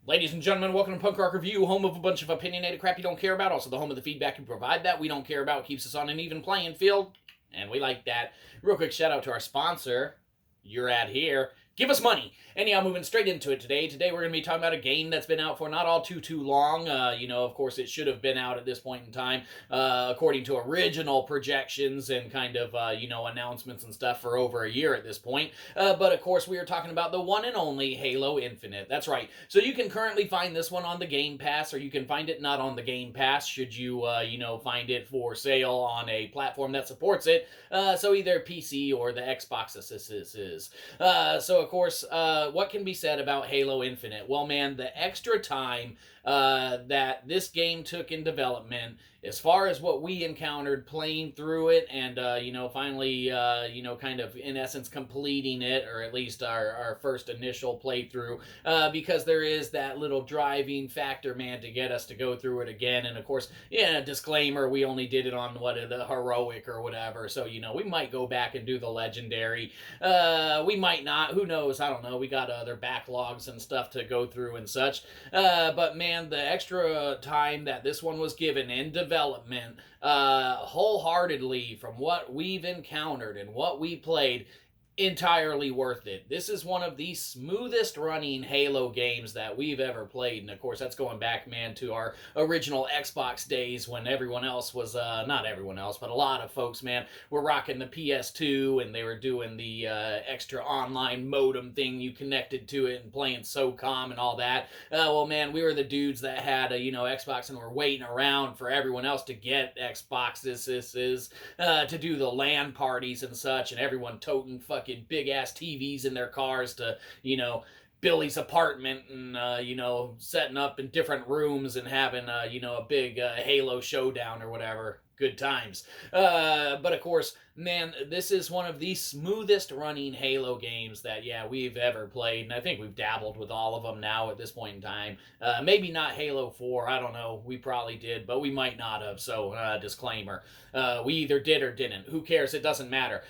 Ladies and gentlemen, welcome to Punk Rock Review, home of a bunch of opinionated crap you don't care about, also the home of the feedback you provide that we don't care about, keeps us on an even playing field, and we like that. Real quick shout out to our sponsor, You're At Here. Give us money. Anyhow, moving straight into it today. Today we're going to be talking about a game that's been out for not all too long. Of course, it should have been out at this point in time, according to original projections and kind of, announcements and stuff for over a year at this point. But of course, we are talking about the one and only Halo Infinite. That's right. So you can currently find this one on the Game Pass, or you can find it not on the Game Pass, should you, find it for sale on a platform that supports it. So either PC or the Xbox is. So of course, what can be said about Halo Infinite? Well, man, the extra time that this game took in development, as far as what we encountered playing through it and, finally, kind of in essence completing it, or at least our first initial playthrough, because there is that little driving factor, man, to get us to go through it again. And of course, disclaimer, we only did it on the heroic or whatever, so, we might go back and do the legendary. We might not, who knows, I don't know, we got other backlogs and stuff to go through and such. But man, the extra time that this one was given in development, wholeheartedly, from what we've encountered and what we played, entirely worth it. This is one of the smoothest running Halo games that we've ever played, and of course that's going back, man, to our original Xbox days when everyone else was, not everyone else, but a lot of folks, man, were rocking the PS2 and they were doing the extra online modem thing you connected to it and playing SOCOM and all that. Well, man, we were the dudes that had a, Xbox and were waiting around for everyone else to get Xboxes, to do the LAN parties and such, and everyone toting fucking big ass TVs in their cars to, Billy's apartment and, setting up in different rooms and having, a big Halo showdown or whatever. Good times. But of course, man, this is one of the smoothest running Halo games that, we've ever played. And I think we've dabbled with all of them now at this point in time. Maybe not Halo 4. I don't know. We probably did, but we might not have. So, disclaimer. We either did or didn't. Who cares? It doesn't matter.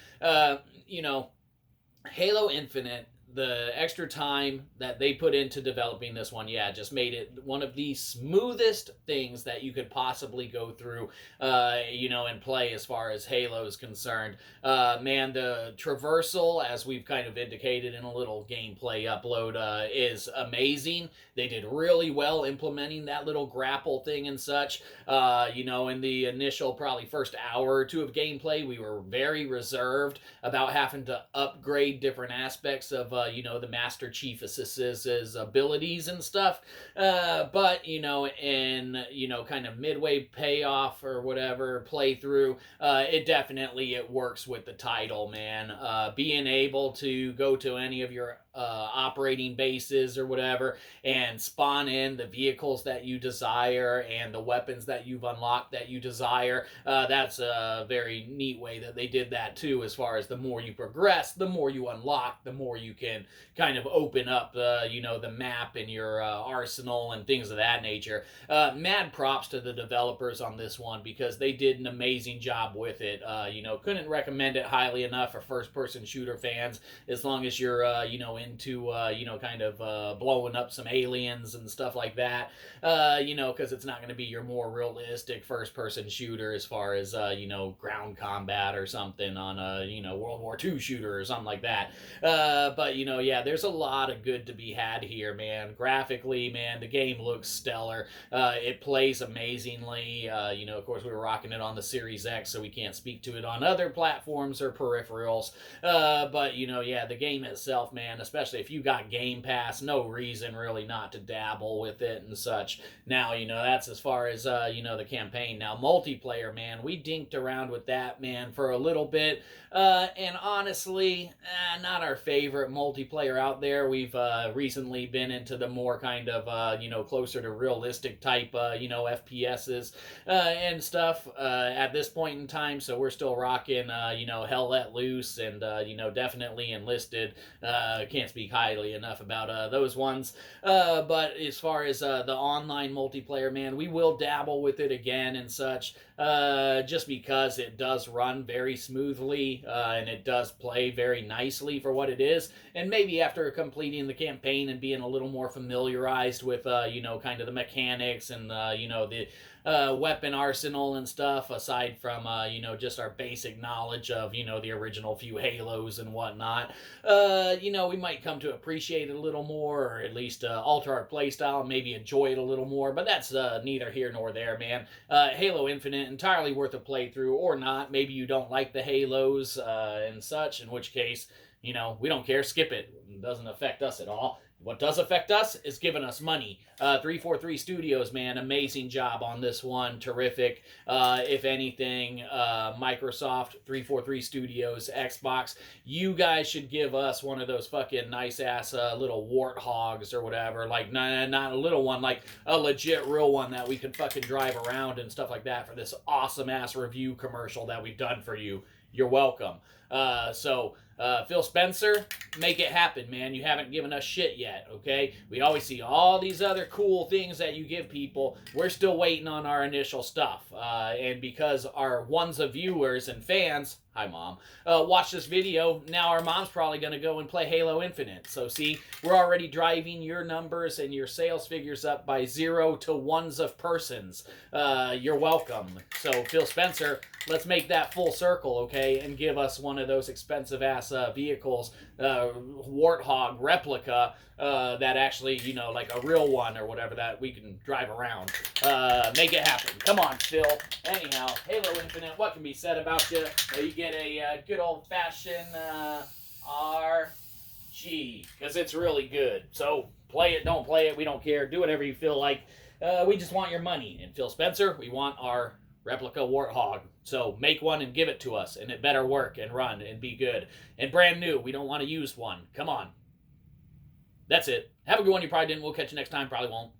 Halo Infinite, the extra time that they put into developing this one, just made it one of the smoothest things that you could possibly go through, and play as far as Halo is concerned. Man, the traversal, as we've kind of indicated in a little gameplay upload, is amazing. They did really well implementing that little grapple thing and such. In the initial probably first hour or two of gameplay, we were very reserved about having to upgrade different aspects of the Master Chief's abilities and stuff. But, in, kind of midway payoff or whatever playthrough, it works with the title, man. Being able to go to any of your operating bases or whatever and spawn in the vehicles that you desire and the weapons that you've unlocked that you desire, that's a very neat way that they did that too, as far as the more you progress, the more you unlock, the more you can kind of open up the map and your arsenal and things of that nature. Mad props to the developers on this one, because they did an amazing job with it. Couldn't recommend it highly enough for first person shooter fans, as long as you're into blowing up some aliens and stuff like that, because it's not going to be your more realistic first person shooter as far as ground combat or something on a World War II shooter or something like that. But there's a lot of good to be had here, man. Graphically, man, the game looks stellar. It plays amazingly. Of course, we were rocking it on the Series X, so we can't speak to it on other platforms or peripherals. But the game itself, man, especially if you got Game Pass, no reason really not to dabble with it and such. Now, that's as far as, the campaign. Now, multiplayer, man, we dinked around with that, man, for a little bit. And honestly, not our favorite multiplayer out there. We've recently been into the more kind of, closer to realistic type, FPSs and stuff at this point in time. So we're still rocking, Hell Let Loose and, definitely Enlisted. can't speak highly enough about those ones. But as far as the online multiplayer, man, we will dabble with it again and such, just because it does run very smoothly, and it does play very nicely for what it is. And maybe after completing the campaign and being a little more familiarized with, kind of the mechanics and, the weapon arsenal and stuff, aside from, just our basic knowledge of, the original few Halos and whatnot, we might come to appreciate it a little more, or at least alter our playstyle and maybe enjoy it a little more. But that's neither here nor there, man. Halo Infinite, entirely worth a playthrough or not. Maybe you don't like the Halos and such, in which case, we don't care. Skip it. It doesn't affect us at all. What does affect us is giving us money. 343 Studios, man, amazing job on this one. Terrific. If anything, Microsoft, 343 Studios, Xbox, you guys should give us one of those fucking nice-ass little warthogs or whatever. Like, not a little one, like a legit real one that we can fucking drive around and stuff like that for this awesome-ass review commercial that we've done for you. You're welcome. Phil Spencer, make it happen, man. You haven't given us shit yet, okay? We always see all these other cool things that you give people. We're still waiting on our initial stuff. And because our ones of viewers and fans, hi Mom, watch this video, now our mom's probably going to go and play Halo Infinite. So see, we're already driving your numbers and your sales figures up by 0 to ones of persons. You're welcome. So Phil Spencer, let's make that full circle, okay? And give us one of those expensive-ass vehicles, Warthog replica, that actually, like a real one or whatever that we can drive around. Make it happen. Come on, Phil. Anyhow, Halo Infinite, what can be said about you? You get a good old-fashioned RG, because it's really good. So play it, don't play it, we don't care. Do whatever you feel like. We just want your money. And Phil Spencer, we want our replica Warthog. So make one and give it to us, and it better work and run and be good. And brand new, we don't want to use one. Come on. That's it. Have a good one. You probably didn't. We'll catch you next time. Probably won't.